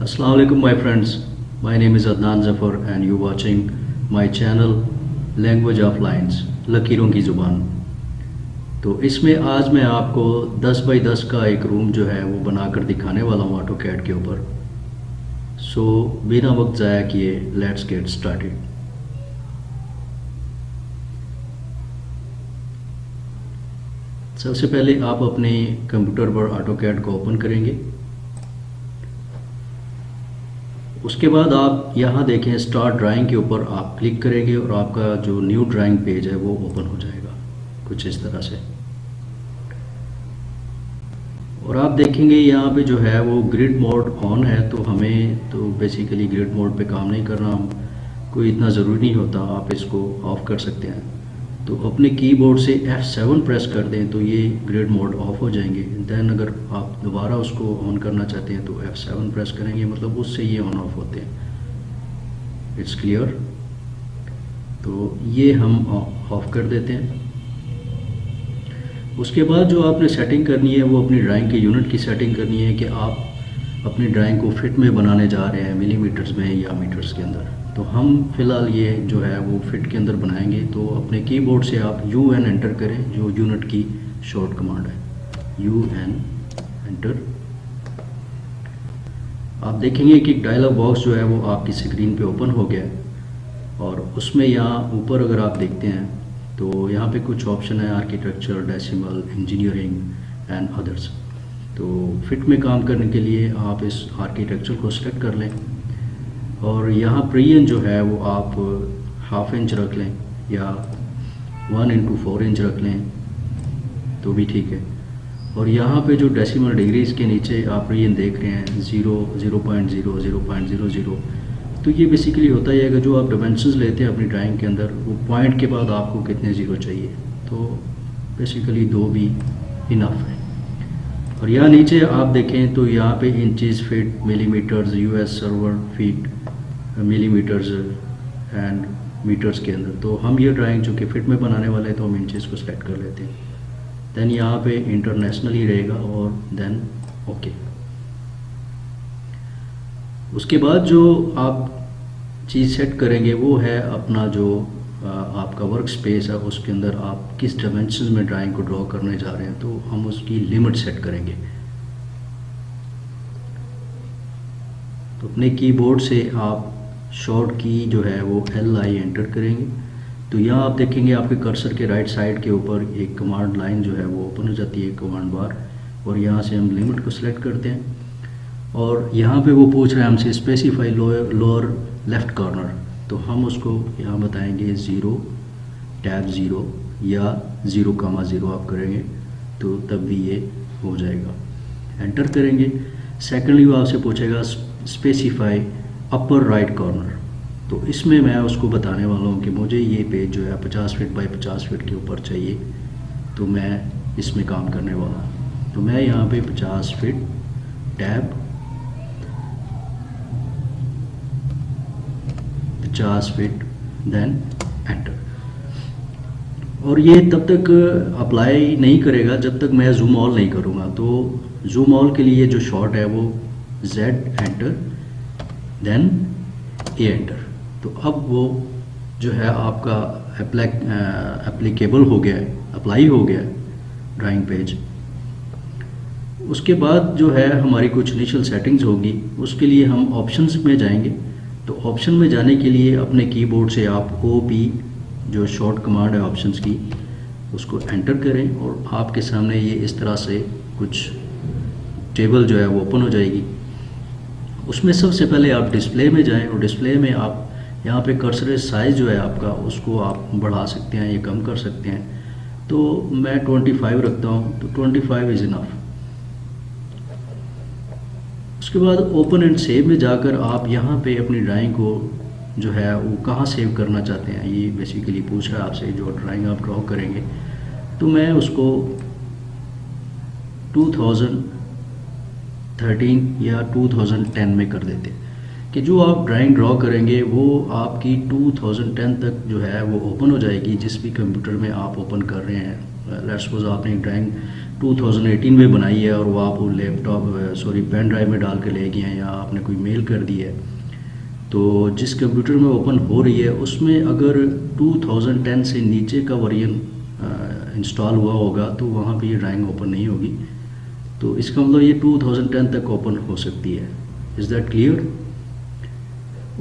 Assalamu alaikum my friends. My name is Adnan Zafar and you watching my channel Language of Lines लकीरों की ज़ुबान। तो इसमें आज मैं आपको 10 बाई 10 का एक रूम जो है वो बनाकर दिखाने वाला हूँ ऑटोकैड के ऊपर। सो बिना वक्त ज़ाया किए लेट्स गेट स्टार्टेड। सबसे पहले आप अपने कंप्यूटर पर ऑटोकैड को ओपन करेंगे। उसके बाद आप यहाँ देखें स्टार्ट ड्राइंग के ऊपर आप क्लिक करेंगे और आपका जो न्यू ड्राइंग पेज है वो ओपन हो जाएगा कुछ इस तरह से। और आप देखेंगे यहाँ पे जो है वो ग्रिड मोड ऑन है, तो हमें तो बेसिकली ग्रिड मोड पे काम नहीं करना, कोई इतना ज़रूरी नहीं होता, आप इसको ऑफ़ कर सकते हैं। तो अपने कीबोर्ड से F7 प्रेस कर दें तो ये ग्रिड मोड ऑफ हो जाएंगे। दैन अगर आप दोबारा उसको ऑन करना चाहते हैं तो F7 प्रेस करेंगे, मतलब उससे ये ऑन ऑफ होते हैं। It's clear. तो ये हम ऑफ कर देते हैं। उसके बाद जो आपने सेटिंग करनी है वो अपनी ड्राइंग के यूनिट की सेटिंग करनी है कि आप अपनी ड्राइंग को फिट में बनाने जा रहे हैं, मिलीमीटर्स में या मीटर्स के अंदर। तो हम फ़िलहाल ये जो है वो फिट के अंदर बनाएंगे। तो अपने कीबोर्ड से आप UN एंटर करें, जो यूनिट की शॉर्ट कमांड है, UN एंटर। आप देखेंगे कि एक डायलॉग बॉक्स जो है वो आपकी स्क्रीन पे ओपन हो गया है और उसमें यहाँ ऊपर अगर आप देखते हैं तो यहाँ पे कुछ ऑप्शन है, architecture, decimal, engineering and others. तो फिट में काम करने के लिए आप इस आर्किटेक्चर को सेलेक्ट कर लें और यहाँ प्रियन जो है वो आप 1/2 इंच रख लें या 1x4 इंच रख लें तो भी ठीक है। और यहाँ पे जो डेसिमल डिग्रीज के नीचे आप प्रियन देख रहे हैं 0, 0.0, 0.00, तो ये बेसिकली होता है कि जो आप डायमेंशंस लेते हैं अपनी ड्राइंग के अंदर, वो पॉइंट के बाद आपको कितने ज़ीरो चाहिए, तो बेसिकली 2 भी इनफ है। और यहाँ नीचे आप देखें तो यहाँ पे inches, feet, millimetres, US survey, feet, millimetres and metres के अंदर। तो हम ये ड्राइंग जो कि फिट में बनाने वाले हैं तो हम इंचेस को सेलेक्ट कर लेते हैं। दैन यहाँ पे इंटरनेशनल ही रहेगा और देन ओके। उसके बाद जो आप चीज़ सेट करेंगे वो है अपना जो आपका वर्क स्पेस है, उसके अंदर आप किस डायमेंशंस में ड्राइंग को ड्रॉ करने जा रहे हैं, तो हम उसकी लिमिट सेट करेंगे। तो अपने कीबोर्ड से आप शॉर्ट की जो है वो LI एंटर करेंगे। तो यहाँ आप देखेंगे आपके कर्सर के राइट साइड के ऊपर एक कमांड लाइन जो है वो ओपन हो जाती है, कमांड बार, और यहाँ से हम लिमिट को सिलेक्ट करते हैं। और यहाँ पे वो पूछ रहा है हमसे स्पेसिफाई लोअर लेफ्ट कॉर्नर, तो हम उसको यहाँ बताएंगे 0, टैब 0 या 0,0 आप करेंगे तो तब भी ये हो जाएगा। एंटर करेंगे। सेकेंडली वो आपसे पूछेगा स्पेसिफाई अपर राइट कॉर्नर, तो इसमें मैं उसको बताने वाला हूँ कि मुझे ये पेज जो है 50 फीट बाई 50 फीट के ऊपर चाहिए, तो मैं इसमें काम करने वाला हूँ। तो मैं यहाँ पे 50 feet tab 50 feet then enter. और ये तब तक अप्लाई नहीं करेगा जब तक मैं जूम ऑल नहीं करूँगा। तो जूम ऑल के लिए जो शॉर्ट है वो Z enter then A enter. तो अब वो जो है आपका एप्लीकेबल हो गया है, अप्लाई हो गया है ड्राइंग पेज। उसके बाद जो है हमारी कुछ इनिशियल सेटिंग्स होगी, उसके लिए हम ऑप्शंस में जाएंगे। तो ऑप्शन में जाने के लिए अपने कीबोर्ड से आप OP जो शॉर्ट कमांड है ऑप्शंस की, उसको एंटर करें और आपके सामने ये इस तरह से कुछ टेबल जो है वो ओपन हो जाएगी। उसमें सबसे पहले आप डिस्प्ले में जाएं और डिस्प्ले में आप यहाँ पे कर्सर साइज़ जो है आपका उसको आप बढ़ा सकते हैं या कम कर सकते हैं। तो मैं 25 रखता हूँ, तो 25 इज़ इनफ। उसके बाद ओपन एंड सेव में जाकर आप यहाँ पे अपनी ड्राइंग को जो है वो कहाँ सेव करना चाहते हैं, ये बेसिकली पूछ रहा है आपसे। जो ड्राइंग आप ड्रॉ करेंगे तो मैं उसको 2013 या 2010 में कर देते हैं कि जो आप ड्राइंग ड्रॉ करेंगे वो आपकी 2010 तक जो है वो ओपन हो जाएगी जिस भी कंप्यूटर में आप ओपन कर रहे हैं। लेट्स सपोज आपने एक ड्राइंग 2018 में बनाई है और वो आप लैपटॉप पेन ड्राइव में डाल के ले गए हैं या आपने कोई मेल कर दी है, तो जिस कंप्यूटर में ओपन हो रही है उसमें अगर 2010 से नीचे का वर्जन इंस्टॉल हुआ होगा तो वहाँ पे ये ड्राइंग ओपन नहीं होगी। तो इसका मतलब ये 2010 तक ओपन हो सकती है। Is that clear?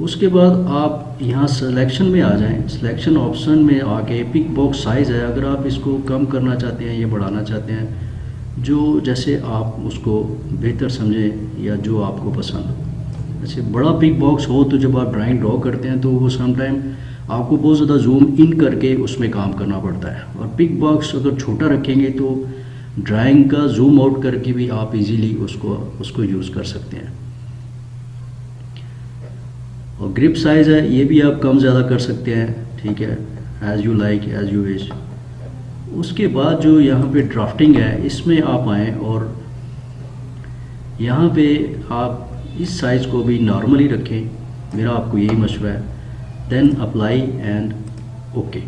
उसके बाद आप यहाँ सिलेक्शन में आ जाएं। सिलेक्शन ऑप्शन में आके पिक बॉक्स साइज़ है, अगर आप इसको कम करना चाहते हैं या बढ़ाना चाहते हैं, जो जैसे आप उसको बेहतर समझें या जो आपको पसंद हो। जैसे बड़ा पिक बॉक्स हो तो जब आप ड्राइंग ड्रॉ करते हैं तो वो समटाइम आपको बहुत ज़्यादा जूम इन करके उसमें काम करना पड़ता है, और पिक बॉक्स अगर छोटा रखेंगे तो ड्राइंग का जूम आउट करके भी आप इजीली उसको यूज़ कर सकते हैं। और ग्रिप साइज़ है, ये भी आप कम ज़्यादा कर सकते हैं, ठीक है, as you like as you wish. उसके बाद जो यहाँ पे ड्राफ्टिंग है इसमें आप आएँ और यहाँ पे आप इस साइज़ को भी नॉर्मली रखें, मेरा आपको यही मशवरा है। Then apply and okay.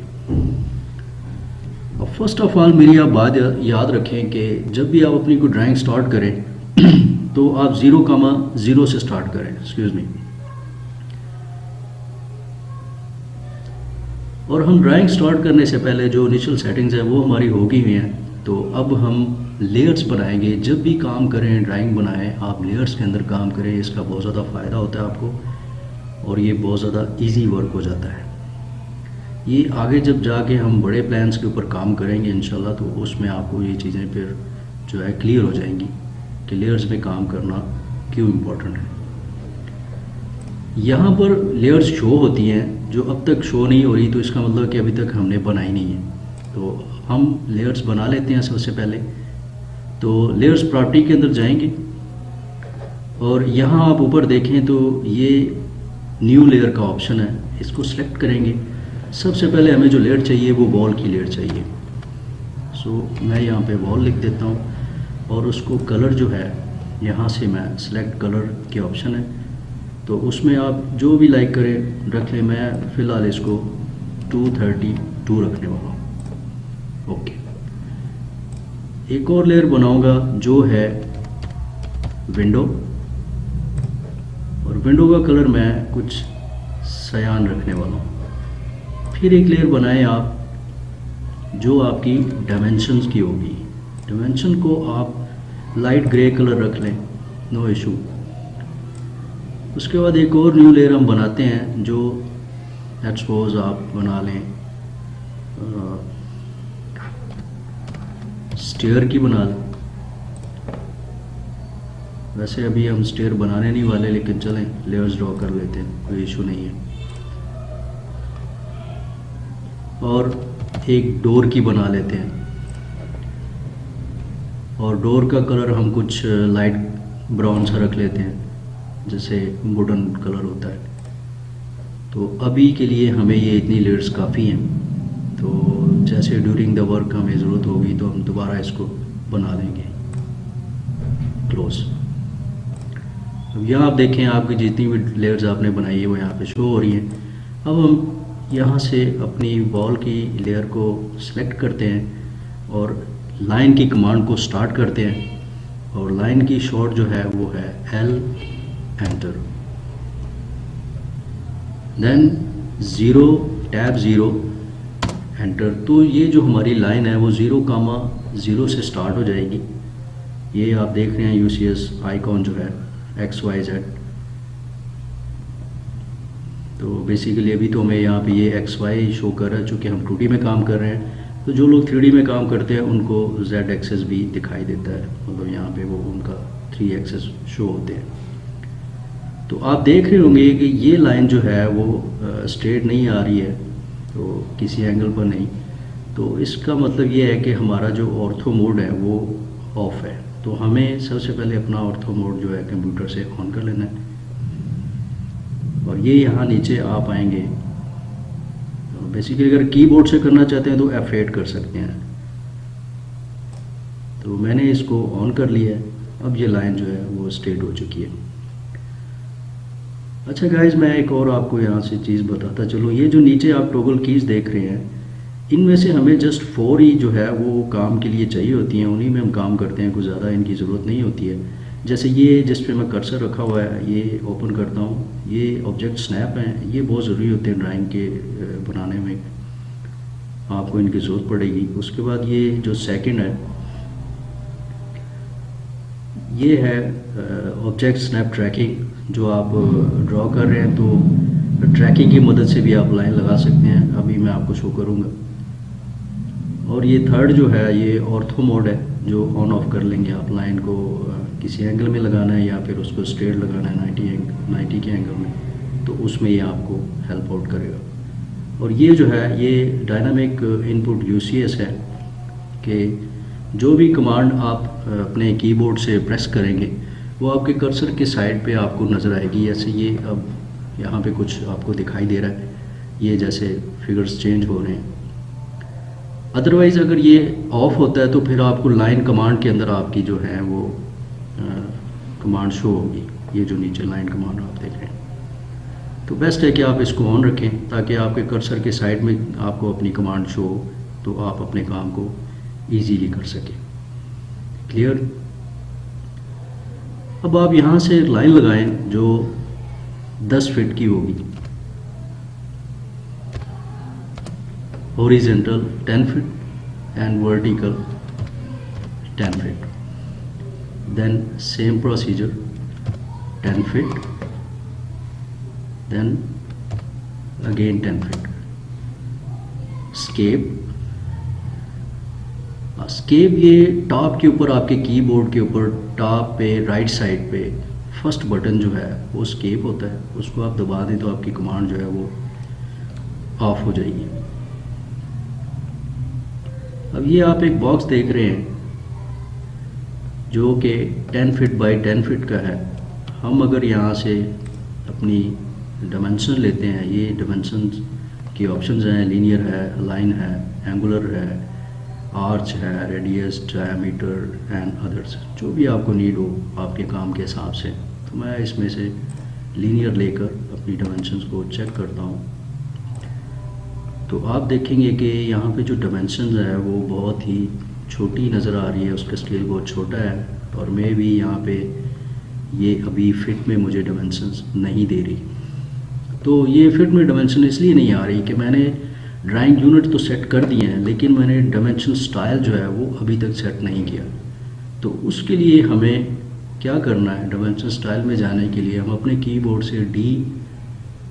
अब फर्स्ट ऑफ ऑल मेरी आप बात याद रखें कि जब भी आप अपनी कोई ड्राइंग स्टार्ट करें तो आप 0,0 से स्टार्ट करें, एक्सक्यूज़ मी। और हम ड्राइंग स्टार्ट करने से पहले जो इनिशियल सेटिंग्स है वो हमारी हो गई हुई हैं। तो अब हम लेयर्स बनाएंगे। जब भी काम करें, ड्राइंग बनाएं, आप लेयर्स के अंदर काम करें, इसका बहुत ज़्यादा फ़ायदा होता है आपको और ये बहुत ज़्यादा इजी वर्क हो जाता है। ये आगे जब जाके हम बड़े प्लान्स के ऊपर काम करेंगे इंशाल्लाह, तो उसमें आपको ये चीज़ें फिर जो है क्लियर हो जाएंगी कि लेयर्स में काम करना क्यों इम्पोर्टेंट है। यहाँ पर लेयर्स शो होती हैं जो अब तक शो नहीं हो रही, तो इसका मतलब कि अभी तक हमने बनाई नहीं है। तो हम लेयर्स बना लेते हैं सबसे पहले। तो लेयर्स प्रॉपर्टी के अंदर जाएंगे और यहाँ आप ऊपर देखें तो ये न्यू लेयर का ऑप्शन है, इसको सिलेक्ट करेंगे। सबसे पहले हमें जो लेयर चाहिए वो वॉल की लेयर चाहिए। सो मैं यहाँ पे वॉल लिख देता हूँ और उसको कलर जो है यहाँ से मैं सिलेक्ट कलर के ऑप्शन है, तो उसमें आप जो भी लाइक करें रख लें। मैं फ़िलहाल इसको 232 रखने वाला हूँ। ओके, एक और लेयर बनाऊंगा जो है विंडो, और विंडो का कलर मैं कुछ सयान रखने वाला हूँ। फिर एक लेयर बनाएं आप जो आपकी डायमेंशंस की होगी। डायमेंशन को आप लाइट ग्रे कलर रख लें, नो इशू। उसके बाद एक और न्यू लेयर हम बनाते हैं जो लेट्स सपोज आप बना लें स्टेयर की बना लें। वैसे अभी हम स्टेयर बनाने नहीं वाले, लेकिन चलें लेयर्स ड्रॉ कर लेते हैं, कोई इशू नहीं है। और एक डोर की बना लेते हैं, और डोर का कलर हम कुछ लाइट ब्राउन सा रख लेते हैं, जैसे वुडन कलर होता है। तो अभी के लिए हमें ये इतनी लेयर्स काफ़ी हैं। तो जैसे ड्यूरिंग द वर्क हमें ज़रूरत होगी तो हम दोबारा इसको बना लेंगे क्लोज। अब यहाँ आप देखें आपकी जितनी भी लेयर्स आपने बनाई है वो यहाँ पे शो हो रही हैं। अब हम यहाँ से अपनी वॉल की लेयर को सिलेक्ट करते हैं और लाइन की कमांड को स्टार्ट करते हैं, और लाइन की शॉर्ट जो है वो है L enter, then 0 tab 0 enter. तो ये जो हमारी लाइन है वो 0,0 से स्टार्ट हो जाएगी। ये आप देख रहे हैं UCS आइकॉन जो है XYZ। तो बेसिकली अभी तो हमें यहाँ पे ये XY शो कर रहा है, चूँकि हम 2D में काम कर रहे हैं। तो जो लोग 3D में काम करते हैं उनको Z एक्सेस भी दिखाई देता है, मतलब यहाँ पे वो उनका 3 एक्सेस शो होते हैं। तो आप देख रहे होंगे कि ये लाइन जो है वो स्ट्रेट नहीं आ रही है, तो किसी एंगल पर नहीं। तो इसका मतलब ये है कि हमारा जो ऑर्थो मोड है वो ऑफ है। तो हमें सबसे पहले अपना ऑर्थो मोड जो है कंप्यूटर से ऑन कर लेना है, और ये यहाँ नीचे आप आएंगे। तो बेसिकली अगर कीबोर्ड से करना चाहते हैं तो F8 कर सकते हैं। तो मैंने इसको ऑन कर लिया है। अब ये लाइन जो है वो स्ट्रेट हो चुकी है। अच्छा गाइज, मैं एक और आपको यहाँ से चीज़ बताता चलो। ये जो नीचे आप टॉगल कीज़ देख रहे हैं, इनमें से हमें जस्ट 4 ही जो है वो काम के लिए चाहिए होती हैं, उन्हीं में हम काम करते हैं, कुछ ज़्यादा इनकी ज़रूरत नहीं होती है। जैसे ये जिस पे मैं कर्सर रखा हुआ है, ये ओपन करता हूँ, ये ऑब्जेक्ट स्नैप हैं, ये बहुत ज़रूरी होते हैं ड्राइंग के बनाने में, आपको इनकी ज़रूरत पड़ेगी। उसके बाद ये जो सेकंड है, ये है ऑब्जेक्ट स्नैप ट्रैकिंग, जो आप ड्रॉ कर रहे हैं तो ट्रैकिंग की मदद से भी आप लाइन लगा सकते हैं, अभी मैं आपको शो करूँगा। और ये थर्ड जो है ये ऑर्थो मोड है, जो ऑन ऑफ कर लेंगे आप लाइन को, किसी एंगल में लगाना है या फिर उसको स्ट्रेट लगाना है 90 के एंगल में, तो उसमें ये आपको हेल्प आउट करेगा। और ये जो है ये डायनामिक इनपुट यूसीएस है कि जो भी कमांड आप अपने कीबोर्ड से प्रेस करेंगे वो आपके कर्सर के साइड पे आपको नज़र आएगी। जैसे ये अब यहाँ पे कुछ आपको दिखाई दे रहा है, ये जैसे फिगर्स चेंज हो रहे हैं। अदरवाइज़ अगर ये ऑफ होता है तो फिर आपको लाइन कमांड के अंदर आपकी जो है वो कमांड शो होगी, ये जो नीचे लाइन कमांड आप देख रहे हैं। तो बेस्ट है कि आप इसको ऑन रखें ताकि आपके कर्सर के साइड में आपको अपनी कमांड शो हो, तो आप अपने काम को ईजीली कर सकें। क्लियर? अब आप यहाँ से लाइन लगाएं जो 10 फीट की होगी, horizontal 10 feet and vertical 10 feet. Then same procedure 10 feet, then again 10 feet. Escape. Escape ये टॉप के ऊपर आपके कीबोर्ड के ऊपर टॉप पे राइट साइड पे फर्स्ट बटन जो है वो escape होता है, उसको आप दबा दें तो आपकी कमांड जो है वो ऑफ हो जाएगी। अब ये आप एक बॉक्स देख रहे हैं जो कि 10 फीट बाई 10 फीट का है। हम अगर यहाँ से अपनी डायमेंशन लेते हैं, ये डायमेंशन की ऑप्शंस हैं, लीनियर है, अलाइन है, एंगुलर है, आर्च है, रेडियस, डायमीटर एंड अदर्स, जो भी आपको नीड हो आपके काम के हिसाब से। तो मैं इसमें से लीनियर लेकर अपनी डायमेंशंस को चेक करता हूँ, तो आप देखेंगे कि यहाँ पे जो डायमेंशंस है वो बहुत ही छोटी नज़र आ रही है, उसका स्केल बहुत छोटा है, और मैं भी यहाँ पे ये अभी फिट में मुझे डायमेंशंस नहीं दे रही। तो ये फिट में डायमेंशन इसलिए नहीं आ रही कि मैंने ड्राइंग यूनिट तो सेट कर दिए हैं, लेकिन मैंने डायमेंशन स्टाइल जो है वो अभी तक सेट नहीं किया। तो उसके लिए हमें क्या करना है, डायमेंशन स्टाइल में जाने के लिए हम अपने कीबोर्ड से डी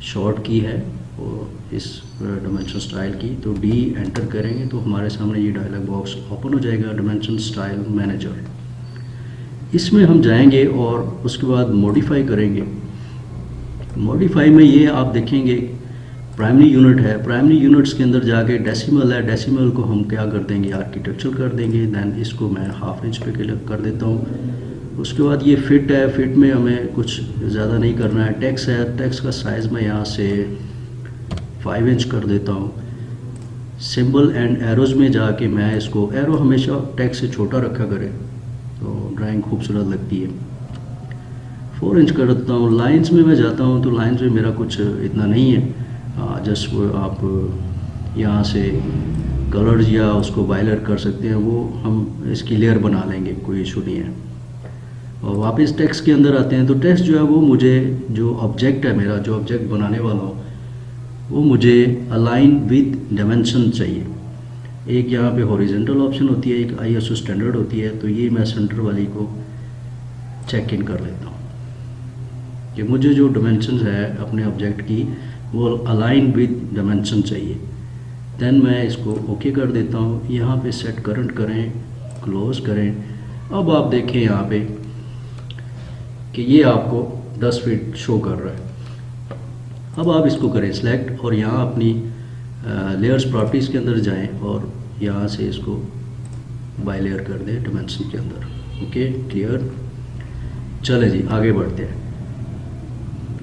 शॉर्ट की है और इस डायमेंशन स्टाइल की, तो डी एंटर करेंगे तो हमारे सामने ये डायलॉग बॉक्स ओपन हो जाएगा, डायमेंशन स्टाइल मैनेजर। इसमें हम जाएंगे और उसके बाद मॉडिफाई करेंगे। मॉडिफाई में ये आप देखेंगे प्राइमरी यूनिट है, प्राइमरी यूनिट्स के अंदर जाके डेसिमल है, डेसिमल को हम क्या कर देंगे, आर्किटेक्चर कर देंगे। दैन इसको मैं हाफ इंच पे कर देता हूँ। उसके बाद ये फिट है, फिट में हमें कुछ ज़्यादा नहीं करना है। टेक्स्ट है, टेक्स्ट का साइज़ मैं यहाँ से 5 इंच कर देता हूँ। सिंबल एंड एरोज़ में जाके मैं इसको, एरो हमेशा टेक्स्ट से छोटा रखा करें तो ड्राइंग खूबसूरत लगती है। 4 इंच कर देता हूँ। लाइंस में मैं जाता हूँ तो लाइंस में मेरा कुछ इतना नहीं है, जस्ट आप यहाँ से कलर्स या उसको वायलर कर सकते हैं, वो हम इसकी लेयर बना लेंगे, कोई इशू नहीं है। और वापस टेक्स्ट के अंदर आते हैं तो टेक्स्ट जो है वो मुझे, जो ऑब्जेक्ट है मेरा, जो ऑब्जेक्ट बनाने वाला हूँ वो मुझे अलाइन विद डायमेंशन चाहिए। एक यहाँ पे हॉरिजॉन्टल ऑप्शन होती है, एक आईएसओ स्टैंडर्ड होती है, तो ये मैं सेंटर वाली को चेक इन कर लेता हूँ कि मुझे जो डायमेंशन है अपने ऑब्जेक्ट की वो अलाइन विद डायमेंशन चाहिए। देन मैं इसको ओके कर देता हूँ। यहाँ पे सेट करंट करें, क्लोज करें। अब आप देखें यहाँ पे कि ये आपको 10 फीट शो कर रहा है। अब आप इसको करें सिलेक्ट और यहाँ अपनी लेयर्स प्रॉपर्टीज़ के अंदर जाएं और यहाँ से इसको बाय लेयर कर दें डायमेंशन के अंदर। Okay, clear. चले जी आगे बढ़ते हैं।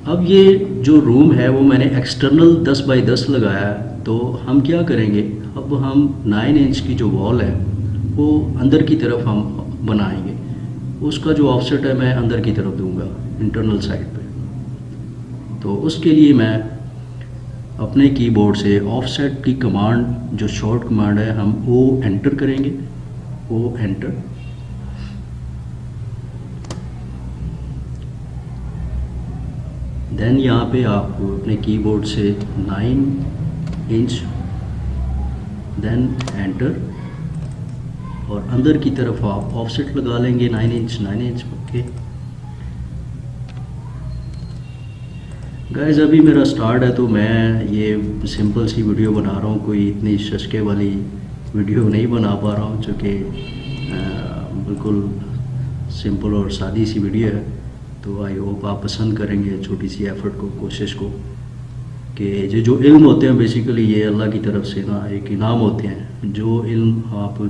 अब ये जो रूम है वो मैंने एक्सटर्नल 10 बाई 10 लगाया है, तो हम क्या करेंगे, अब हम 9 इंच की जो वॉल है वो अंदर की तरफ हम बनाएंगे। उसका जो ऑफसेट है मैं अंदर की तरफ दूंगा, इंटरनल साइड पे। तो उसके लिए मैं अपने कीबोर्ड से ऑफसेट की कमांड जो शॉर्ट कमांड है हम ओ एंटर करेंगे, ओ एंटर। देन यहाँ पे आपको अपने कीबोर्ड से 9 इंच, देन एंटर, और अंदर की तरफ आप ऑफसेट लगा लेंगे 9 इंच, 9 इंच। ओके गाइस, अभी मेरा स्टार्ट है तो मैं ये सिंपल सी वीडियो बना रहा हूँ, कोई इतनी शशके वाली वीडियो नहीं बना पा रहा हूँ, जो कि बिल्कुल सिंपल और सादी सी वीडियो है। तो आई होप आप पसंद करेंगे छोटी सी एफर्ट को, कोशिश को, कि ये जो इल्म होते हैं बेसिकली ये अल्लाह की तरफ से ना एक इनाम होते हैं। जो इल्म आप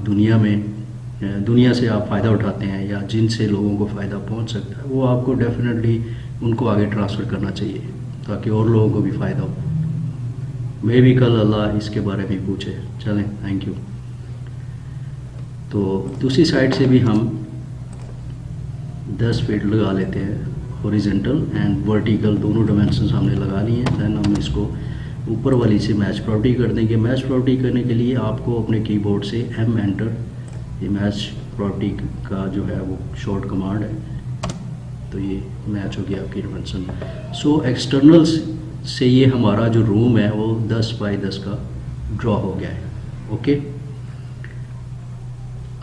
दुनिया से आप फ़ायदा उठाते हैं या जिनसे लोगों को फ़ायदा पहुंच सकता है, वो आपको डेफिनेटली उनको आगे ट्रांसफ़र करना चाहिए ताकि और लोगों को भी फ़ायदा हो। मे भी कल अल्लाह इसके बारे में पूछे। चलें, थैंक यू। तो दूसरी साइड से भी हम 10 फीट लगा लेते हैं, हॉरिजॉन्टल एंड वर्टिकल दोनों डायमेंशंस हमने लगा लिए हैं। देन हम इसको ऊपर वाली से मैच प्रॉपर्टी कर देंगे। मैच प्रॉपर्टी करने के लिए आपको अपने कीबोर्ड से एम एंटर, ये मैच प्रॉपर्टी का जो है वो शॉर्ट कमांड है, तो ये मैच हो गया आपकी डायमेंशन। सो एक्सटर्नल से ये हमारा जो रूम है वो 10 बाई 10 का ड्रॉ हो गया है। ओके,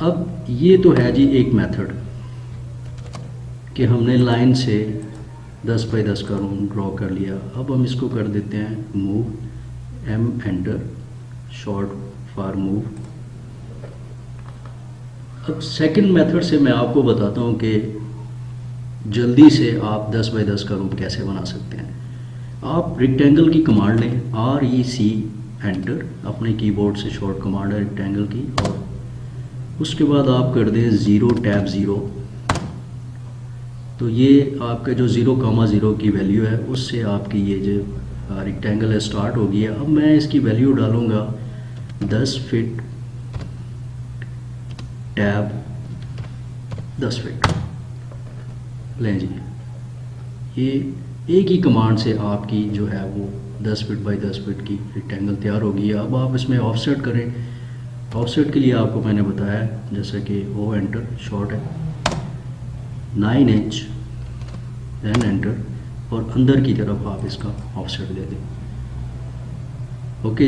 अब ये तो है जी एक मेथड कि हमने लाइन से 10 बाई 10 का रूम ड्रॉ कर लिया। अब हम इसको कर देते हैं move, M enter, short for move. अब सेकंड मेथड से मैं आपको बताता हूँ कि जल्दी से आप 10 बाई 10 का रूम कैसे बना सकते हैं। आप रेक्टेंगल की कमांड लें, REC एंटर, अपने कीबोर्ड से शॉर्ट कमांड है रेक्टेंगल की, और उसके बाद आप कर दें 0 टैब 0। तो ये आपका जो 0,0 की वैल्यू है उससे आपकी ये जो रेक्टेंगल है स्टार्ट हो गया। अब मैं इसकी वैल्यू डालूँगा 10 फीट टैब 10 फीट। लें जी, ये एक ही कमांड से आपकी जो है वो 10 फीट बाई 10 फीट की रेक्टेंगल तैयार हो गई है। अब आप इसमें ऑफसेट करें। ऑफसेट के लिए आपको मैंने बताया जैसे कि ओ एंटर, शॉर्ट है 9 इंच, देन एंटर, और अंदर की तरफ आप इसका ऑफसेट दे दें। ओके।